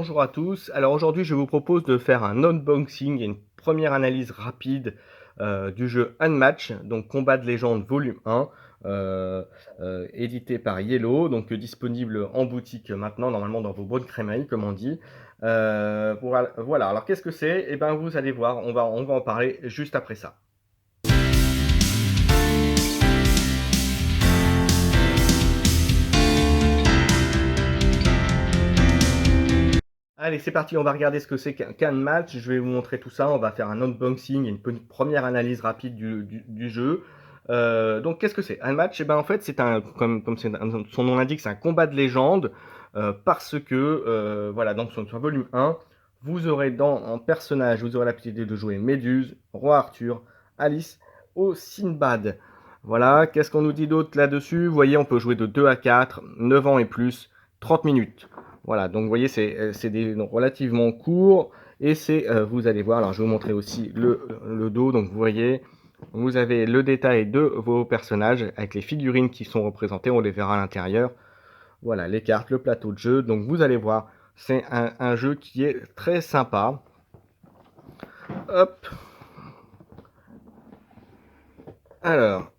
Bonjour à tous. Alors aujourd'hui, je vous propose de faire un unboxing et une première analyse rapide du jeu Unmatch, donc Combat de légende volume 1, édité par Yellow, donc disponible en boutique maintenant, normalement dans vos bonnes crèmeries, comme on dit. Voilà, alors qu'est-ce que c'est? Eh bien, vous allez voir, on va en parler juste après ça. Allez, c'est parti, on va regarder ce que c'est qu'un match. Je vais vous montrer tout ça. On va faire un unboxing et une première analyse rapide du jeu. Donc, qu'est-ce que c'est? Un match, eh ben, en fait, c'est comme son nom l'indique, c'est un combat de légende. Parce que, voilà, donc sur volume 1, vous aurez en personnage, vous aurez la possibilité de jouer Méduse, Roi Arthur, Alice ou Sinbad. Voilà, qu'est-ce qu'on nous dit d'autre là-dessus? Vous voyez, on peut jouer de 2 à 4, 9 ans et plus, 30 minutes. Voilà, donc vous voyez, c'est des relativement courts. Et vous allez voir, alors je vais vous montrer aussi le dos. Donc vous voyez, vous avez le détail de vos personnages avec les figurines qui sont représentées, on les verra à l'intérieur. Voilà, les cartes, le plateau de jeu. Donc vous allez voir, c'est un jeu qui est très sympa. Hop, alors,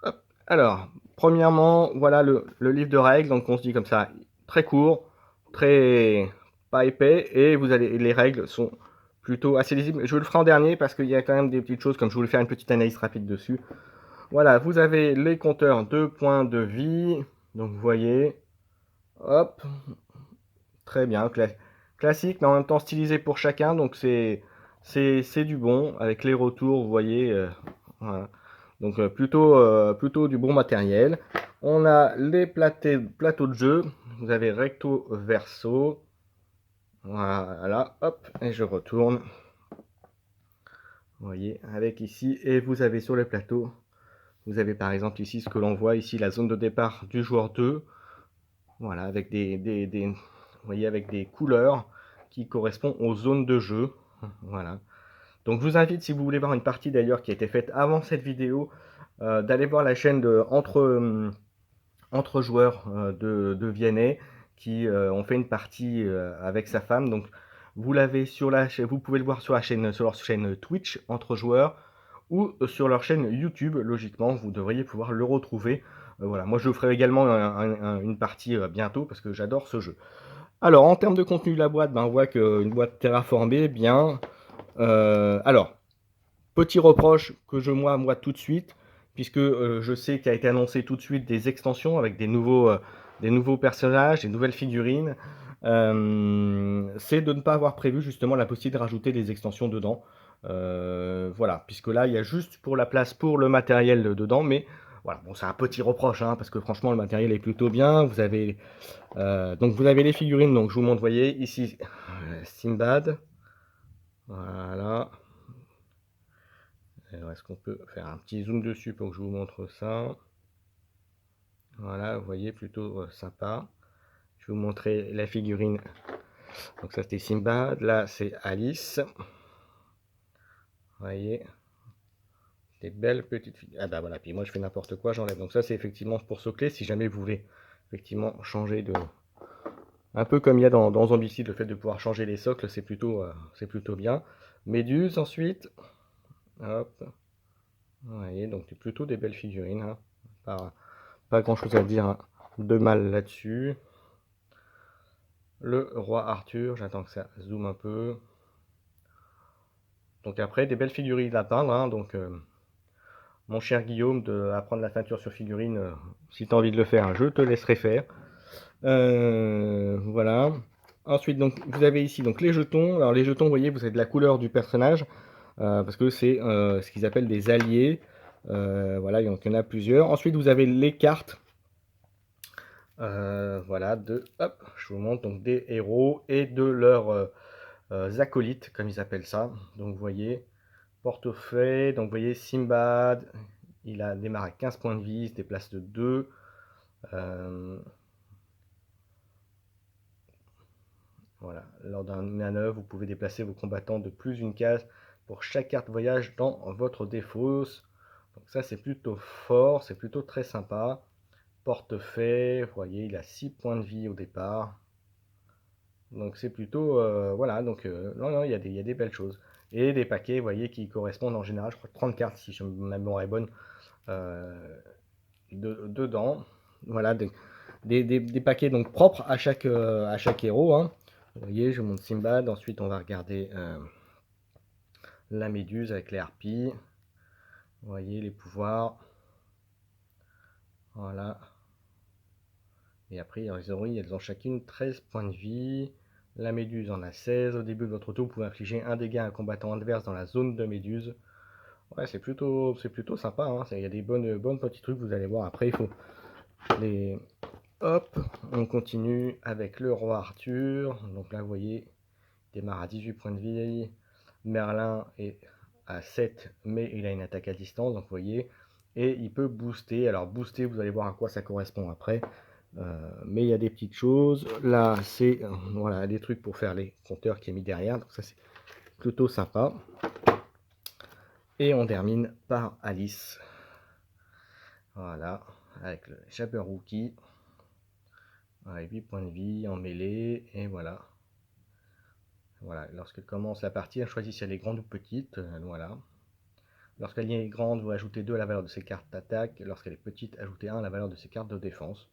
hop, alors, premièrement, voilà le livre de règles. Donc on se dit comme ça, très court, très pas épais, et les règles sont plutôt assez lisibles. Je le ferai en dernier parce qu'il y a quand même des petites choses, comme je voulais faire une petite analyse rapide dessus. Voilà, vous avez les compteurs de points de vie. Donc vous voyez, hop, très bien, classique, mais en même temps stylisé pour chacun. Donc c'est du bon, avec les retours, vous voyez. Voilà. Donc plutôt du bon matériel. On a les plateaux de jeu. Vous avez recto verso. Voilà, hop, et je retourne. Vous voyez, avec ici, et vous avez sur le plateau, vous avez par exemple ici ce que l'on voit ici, la zone de départ du joueur 2. Voilà, avec vous voyez, avec des couleurs qui correspondent aux zones de jeu. Voilà. Donc je vous invite, si vous voulez voir une partie d'ailleurs qui a été faite avant cette vidéo, d'aller voir la chaîne entre joueurs de Vianney qui ont fait une partie avec sa femme. Donc vous l'avez vous pouvez le voir sur leur chaîne Twitch entre joueurs ou sur leur chaîne YouTube. Logiquement, vous devriez pouvoir le retrouver. Voilà, moi je ferai également une partie bientôt parce que j'adore ce jeu. Alors en termes de contenu de la boîte, ben, on voit qu'une boîte terraformée, bien. Alors, petit reproche que moi tout de suite, puisque je sais qu'il a été annoncé tout de suite des extensions avec des nouveaux personnages, des nouvelles figurines, c'est de ne pas avoir prévu justement la possibilité de rajouter des extensions dedans. Voilà, puisque là, il y a juste pour la place pour le matériel dedans, mais voilà, bon, c'est un petit reproche, hein, parce que franchement, le matériel est plutôt bien. Donc vous avez les figurines, donc je vous montre, vous voyez, ici, Sinbad, voilà. Est-ce qu'on peut faire un petit zoom dessus pour que je vous montre ça? Voilà, vous voyez, plutôt sympa. Je vais vous montrer la figurine. Donc ça c'était Simbad, là c'est Alice. Vous voyez, des belles petites figurines. Ah bah voilà, puis moi je fais n'importe quoi, j'enlève. Donc ça c'est effectivement pour socler, si jamais vous voulez effectivement changer de... Un peu comme il y a dans Zombicide, le fait de pouvoir changer les socles, c'est plutôt bien. Méduse ensuite. Hop. Vous voyez, donc c'est plutôt des belles figurines, hein. Pas grand chose à dire, hein, de mal là-dessus. Le roi Arthur, j'attends que ça zoome un peu. Donc après, des belles figurines à peindre, hein, donc mon cher Guillaume, apprendre la peinture sur figurine, si tu as envie de le faire, hein, je te laisserai faire. Voilà. Ensuite, donc, vous avez ici donc, les jetons. Alors les jetons, vous voyez, vous avez de la couleur du personnage, parce que c'est ce qu'ils appellent des alliés. Voilà, il y en a plusieurs. Ensuite, vous avez les cartes. Voilà, hop, je vous montre donc des héros et de leurs acolytes, comme ils appellent ça. Donc vous voyez, portefeuille, donc vous voyez Simbad, il a démarré à 15 points de vie, il se déplace de 2. Voilà, lors d'une manœuvre, vous pouvez déplacer vos combattants de plus d'une case pour chaque carte voyage dans votre défausse. Donc ça c'est plutôt fort, c'est plutôt très sympa. portefaix, vous voyez, il a 6 points de vie au départ. Donc c'est plutôt, voilà, donc non, non, il y a des belles choses. Et des paquets, vous voyez, qui correspondent en général, je crois, 30 cartes, si ma mémoire est bonne, dedans. Voilà, des paquets donc propres à chaque héros, hein. Vous voyez, je monte Simbad, ensuite on va regarder la méduse avec les harpies. Vous voyez, les pouvoirs. Voilà. Et après, elles ont chacune 13 points de vie. La méduse en a 16. Au début de votre tour, vous pouvez infliger un dégât à un combattant adverse dans la zone de méduse. Ouais, c'est plutôt sympa, hein. Il y a des bonnes petits trucs, vous allez voir. Après, il faut les... Hop, on continue avec le roi Arthur. Donc là, vous voyez, il démarre à 18 points de vie. Merlin est à 7, mais il a une attaque à distance, donc vous voyez. Et il peut booster. Alors, booster, vous allez voir à quoi ça correspond après. Mais il y a des petites choses. Là, c'est voilà, des trucs pour faire les compteurs qui est mis derrière. Donc ça, c'est plutôt sympa. Et on termine par Alice. Voilà, avec le Jabberwocky. Avec 8 points de vie en mêlée. Et voilà. Voilà, lorsqu'elle commence la partie, elle choisit si elle est grande ou petite. Voilà. Lorsqu'elle est grande, vous ajoutez 2 à la valeur de ses cartes d'attaque. Lorsqu'elle est petite, ajoutez 1 à la valeur de ses cartes de défense.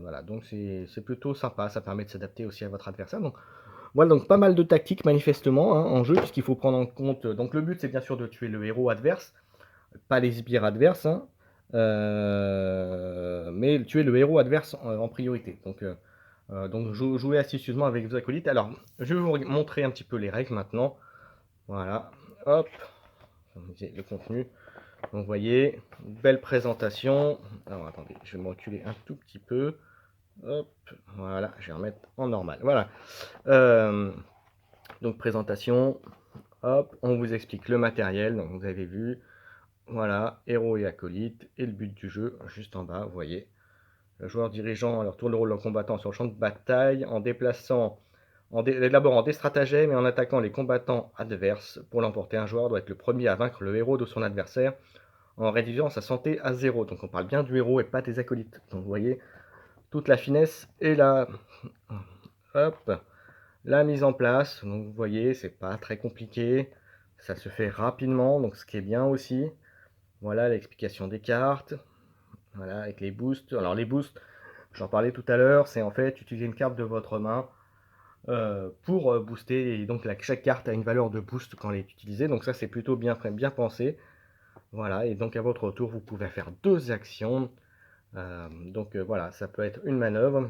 Voilà, donc c'est plutôt sympa, ça permet de s'adapter aussi à votre adversaire. Donc voilà, donc pas mal de tactiques manifestement, hein, en jeu, puisqu'il faut prendre en compte. Donc le but c'est bien sûr de tuer le héros adverse, pas les sbires adverses, hein, mais tuer le héros adverse en priorité. Donc jouez astucieusement avec vos acolytes. Alors je vais vous montrer un petit peu les règles maintenant. Voilà, hop, le contenu. Donc vous voyez, belle présentation. Alors attendez, je vais me reculer un tout petit peu. Hop, voilà, je vais remettre en normal. Voilà. Donc présentation. Hop, on vous explique le matériel. Donc vous avez vu. Voilà, héros et acolytes. Et le but du jeu, juste en bas, vous voyez. Le joueur dirigeant alors tourne le rôle d'un combattant sur le champ de bataille en déplaçant, élaborant des stratagèmes et en attaquant les combattants adverses. Pour l'emporter, un joueur doit être le premier à vaincre le héros de son adversaire en réduisant sa santé à 0. Donc on parle bien du héros et pas des acolytes. Donc vous voyez, toute la finesse est là. Hop, la mise en place. Donc vous voyez, c'est pas très compliqué. Ça se fait rapidement, donc ce qui est bien aussi. Voilà l'explication des cartes. Voilà, avec les boosts. Alors les boosts, j'en parlais tout à l'heure, c'est en fait utiliser une carte de votre main pour booster. Et donc chaque carte a une valeur de boost quand elle est utilisée. Donc ça c'est plutôt bien pensé. Voilà, et donc à votre tour, vous pouvez faire 2 actions. Voilà, ça peut être une manœuvre,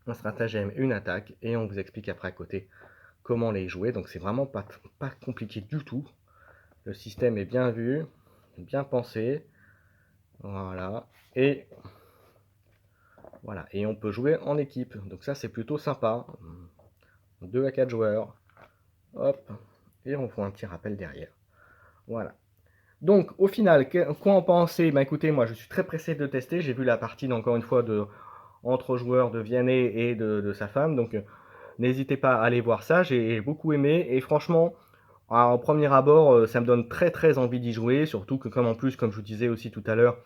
un stratagème, une attaque, et on vous explique après à côté comment les jouer. Donc c'est vraiment pas compliqué du tout. Le système est bien vu, bien pensé. Voilà, et voilà, et on peut jouer en équipe. Donc ça c'est plutôt sympa. 2 à 4 joueurs. Hop, et on fait un petit rappel derrière. Voilà. Donc, au final, quoi en penser? Bah écoutez, moi je suis très pressé de tester. J'ai vu la partie, encore une fois, entre joueurs de Vianney et de sa femme. Donc, n'hésitez pas à aller voir ça. J'ai beaucoup aimé. Et franchement, en premier abord, ça me donne très très envie d'y jouer. Surtout que, en plus, comme je vous disais aussi tout à l'heure,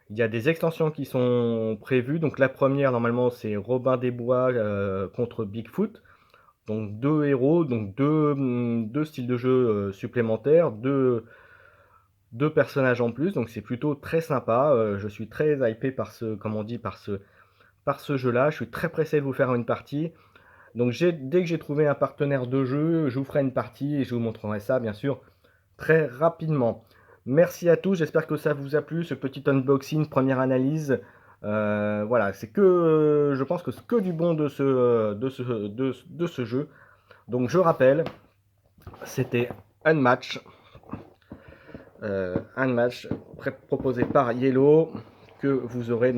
il y a des extensions qui sont prévues. Donc, la première, normalement, c'est Robin des Bois contre Bigfoot. Donc, 2 héros, donc deux styles de jeu supplémentaires, deux personnages en plus, donc c'est plutôt très sympa. Je suis très hypé par comme on dit, par ce jeu-là. Je suis très pressé de vous faire une partie. Donc dès que j'ai trouvé un partenaire de jeu, je vous ferai une partie et je vous montrerai ça, bien sûr, très rapidement. Merci à tous, j'espère que ça vous a plu, ce petit unboxing, première analyse. Voilà, c'est que, je pense que c'est que du bon de ce jeu. Donc je rappelle, c'était Unmatch. Un match proposé par Yellow que vous avez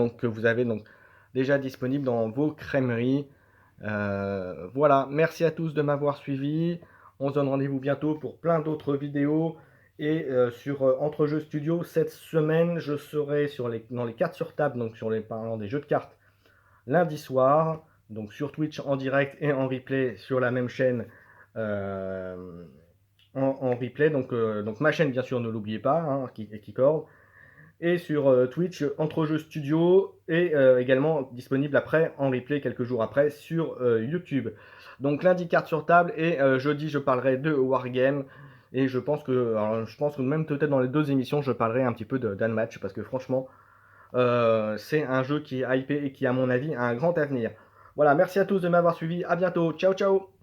donc déjà disponible dans vos crèmeries. Voilà, merci à tous de m'avoir suivi. On se donne rendez-vous bientôt pour plein d'autres vidéos. Et sur Entre-Jeux Studio, cette semaine, je serai dans les cartes sur table, donc parlant des jeux de cartes, lundi soir, donc sur Twitch en direct et en replay sur la même chaîne. En replay, donc ma chaîne bien sûr, ne l'oubliez pas, hein, Keycord. et sur Twitch Entre Jeux Studio et également disponible après en replay quelques jours après sur YouTube. Donc lundi carte sur table et jeudi je parlerai de Wargame et je pense que même peut-être dans les 2 émissions je parlerai un petit peu d'Unmatch parce que franchement c'est un jeu qui est hypé et qui à mon avis a un grand avenir. Voilà, merci à tous de m'avoir suivi, à bientôt, ciao ciao.